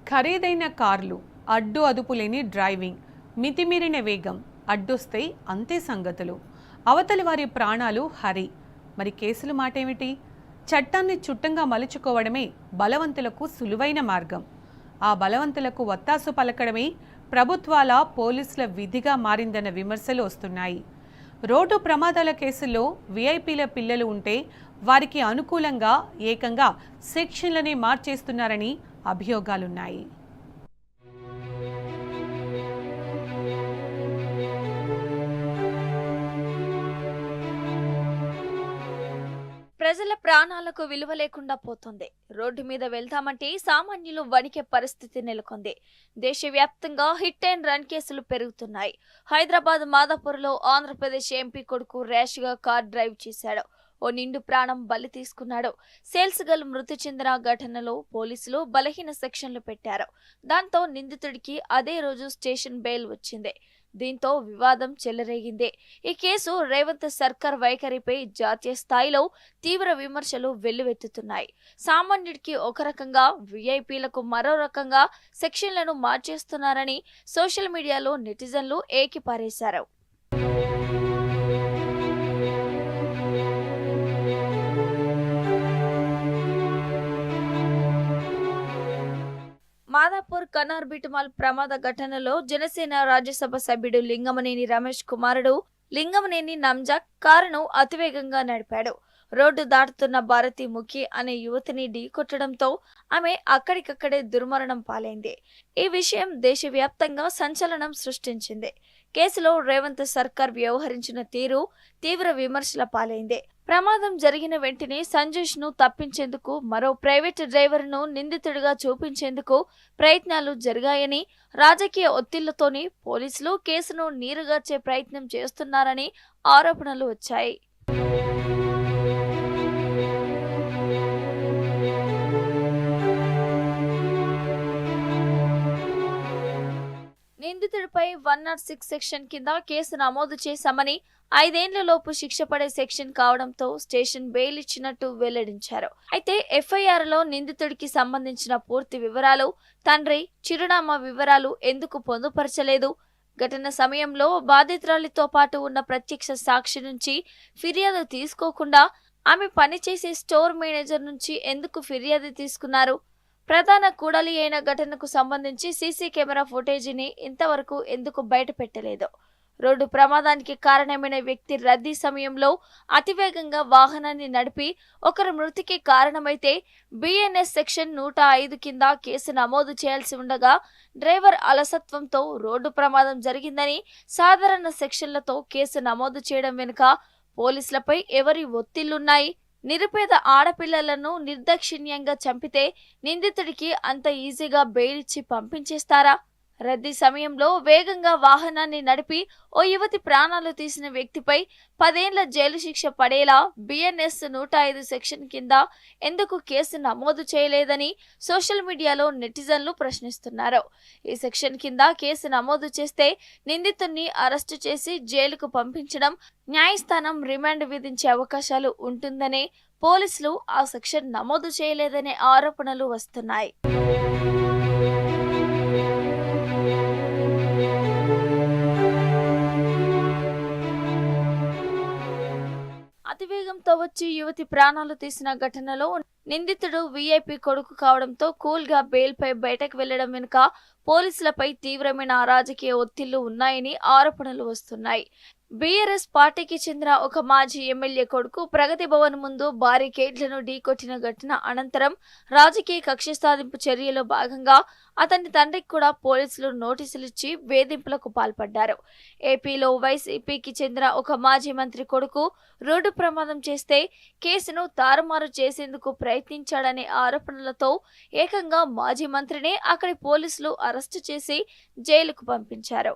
ఖరీదైన కార్లు, అడ్డు అదుపులేని డ్రైవింగ్, మితిమీరిన వేగం, అడ్డొస్తే అంతే సంగతులు. అవతలి వారి ప్రాణాలు హరి. మరి కేసుల మాటేమిటి? చట్టాన్ని చుట్టంగా మలుచుకోవడమే బలవంతులకు సులువైన మార్గం. ఆ బలవంతులకు వత్తాసు పలకడమే ప్రభుత్వాల, పోలీసుల విధిగా మారిందన్న విమర్శలు వస్తున్నాయి. రోడ్డు ప్రమాదాల కేసుల్లో వీఐపీల పిల్లలు ఉంటే వారికి అనుకూలంగా ఏకంగా సెక్షన్లనే మార్చేస్తున్నారని అభియోగాలున్నాయి. ప్రజల ప్రాణాలకు విలువ లేకుండా పోతుంది. రోడ్డు మీద వెళ్తామంటే సామాన్యులు వణికే పరిస్థితి నెలకొంది. దేశవ్యాప్తంగా హిట్ అండ్ రన్ కేసులు పెరుగుతున్నాయి. హైదరాబాద్ మాదాపూర్లో ఆంధ్రప్రదేశ్ ఎంపీ కొడుకు ర్యాష్ గా కార్ డ్రైవ్ చేశాడు. ఓ నిండు ప్రాణం బలి తీసుకున్నాడు. సేల్స్ గర్ల్ మృతి చెందిన ఘటనలో పోలీసులు బలహీన సెక్షన్లు పెట్టారు. దాంతో నిందితుడికి అదే రోజు స్టేషన్ బెయిల్ వచ్చింది. దీంతో వివాదం చెలరేగింది. ఈ కేసు రేవంత్ సర్కార్ వైఖరిపై జాతీయ స్థాయిలో తీవ్ర విమర్శలు వెల్లువెత్తుతున్నాయి. సామాన్యుడికి ఒక రకంగా, వీఐపీలకు మరో రకంగా సెక్షన్లను మార్చేస్తున్నారని సోషల్ మీడియాలో నెటిజన్లు ఏకిపారేశారు. మాదాపూర్ కనార్బిటమాల్ ప్రమాద ఘటనలో జనసేన రాజ్యసభ సభ్యుడు లింగమనేని రమేష్ కుమారుడు లింగమనేని నంజాక్ కారును అతివేగంగా నడిపాడు. రోడ్డు దాటుతున్న భారతి ముఖి అనే యువతిని ఢీకొట్టడంతో ఆమె అక్కడికక్కడే దుర్మరణం పాలైంది. ఈ విషయం దేశవ్యాప్తంగా సంచలనం సృష్టించింది. కేసులో రేవంత్ సర్కార్ వ్యవహరించిన తీరు తీవ్ర విమర్శల పాలైంది. ప్రమాదం జరిగిన వెంటనే సంజేష్ ను తప్పించేందుకు మరో ప్రైవేట్ డ్రైవర్ ను నిందితుడిగా చూపించేందుకు ప్రయత్నాలు జరిగాయని, రాజకీయ ఒత్తిళ్లతోనే పోలీసులు కేసును నీరుగార్చే ప్రయత్నం చేస్తున్నారని ఆరోపణలు వచ్చాయి. నిందితుడిపై 106 సెక్షన్ కింద కేసు నమోదు చేశామని, 5 ఏళ్లలోపు శిక్ష పడే సెక్షన్ కావడంతో స్టేషన్ బెయిల్ ఇచ్చినట్టు వెల్లడించారు. అయితే ఎఫ్ఐఆర్ లో నిందితుడికి సంబంధించిన పూర్తి వివరాలు, తండ్రి, చిరునామా వివరాలు ఎందుకు పొందుపరచలేదు? ఘటన సమయంలో బాధితురాలితో పాటు ఉన్న ప్రత్యక్ష సాక్షి నుంచి ఫిర్యాదు తీసుకోకుండా ఆమె పనిచేసే స్టోర్ మేనేజర్ నుంచి ఎందుకు ఫిర్యాదు తీసుకున్నారు? ప్రధాన కూడలి అయిన ఘటనకు సంబంధించి సీసీ కెమెరా ఫుటేజీని ఇంతవరకు ఎందుకు బయట పెట్టలేదు? రోడ్డు ప్రమాదానికి కారణమైన వ్యక్తి రద్దీ సమయంలో అతివేగంగా వాహనాన్ని నడిపి ఒకరి మృతికి కారణమైతే బిఎన్ఎస్ సెక్షన్ 105 కింద కేసు నమోదు చేయాల్సి ఉండగా డ్రైవర్ అలసత్వంతో రోడ్డు ప్రమాదం జరిగిందని సాధారణ సెక్షన్లతో కేసు నమోదు చేయడం వెనుక పోలీసులపై ఎవరి ఒత్తిళ్లున్నాయి? నిరుపేద ఆడపిల్లలను నిర్దాక్షిణ్యంగా చంపితే నిందితుడికి అంత ఈజీగా బెయిల్ ఇచ్చి పంపించేస్తారా? రద్దీ సమయంలో వేగంగా వాహనాన్ని నడిపి ఓ యువతి ప్రాణాలు తీసిన వ్యక్తిపై 10 ఏళ్ల జైలు శిక్ష పడేలా బిఎన్ఎస్ 105 సెక్షన్ కింద ఎందుకు కేసు నమోదు చేయలేదని సోషల్ మీడియాలో నెటిజన్లు ప్రశ్నిస్తున్నారు. ఈ సెక్షన్ కింద కేసు నమోదు చేస్తే నిందితుడిని అరెస్టు చేసి జైలుకు పంపించడం, న్యాయస్థానం రిమాండ్ విధించే అవకాశాలు ఉంటుందనే పోలీసులు ఆ సెక్షన్ నమోదు చేయలేదనే ఆరోపణలు వస్తున్నాయి. అతివేగంతో వచ్చి యువతి ప్రాణాలు తీసిన ఘటనలో నిందితుడు వీఐపీ కొడుకు కావడంతో కూల్ గా బెయిల్ పై బయటకు వెళ్లడం వెనుక పోలీసులపై తీవ్రమైన రాజకీయ ఒత్తిళ్లు ఉన్నాయని ఆరోపణలు వస్తున్నాయి. బీఆర్ఎస్ పార్టీకి చెందిన ఒక మాజీ ఎమ్మెల్యే కొడుకు ప్రగతి భవన్ ముందు బారికేడ్లను ఢీకొట్టిన ఘటన అనంతరం రాజకీయ కక్ష సాధింపు చర్యలో భాగంగా అతని తండ్రికి కూడా పోలీసులు నోటీసులు ఇచ్చి వేధింపులకు పాల్పడ్డారు. ఏపీలో వైసీపీకి చెందిన ఒక మాజీ మంత్రి కొడుకు రోడ్డు ప్రమాదం చేస్తే కేసును తారుమారు చేసేందుకు ప్రయత్నించాడనే ఆరోపణలతో ఏకంగా మాజీ మంత్రినే అక్కడి పోలీసులు అరెస్టు చేసి జైలుకు పంపించారు.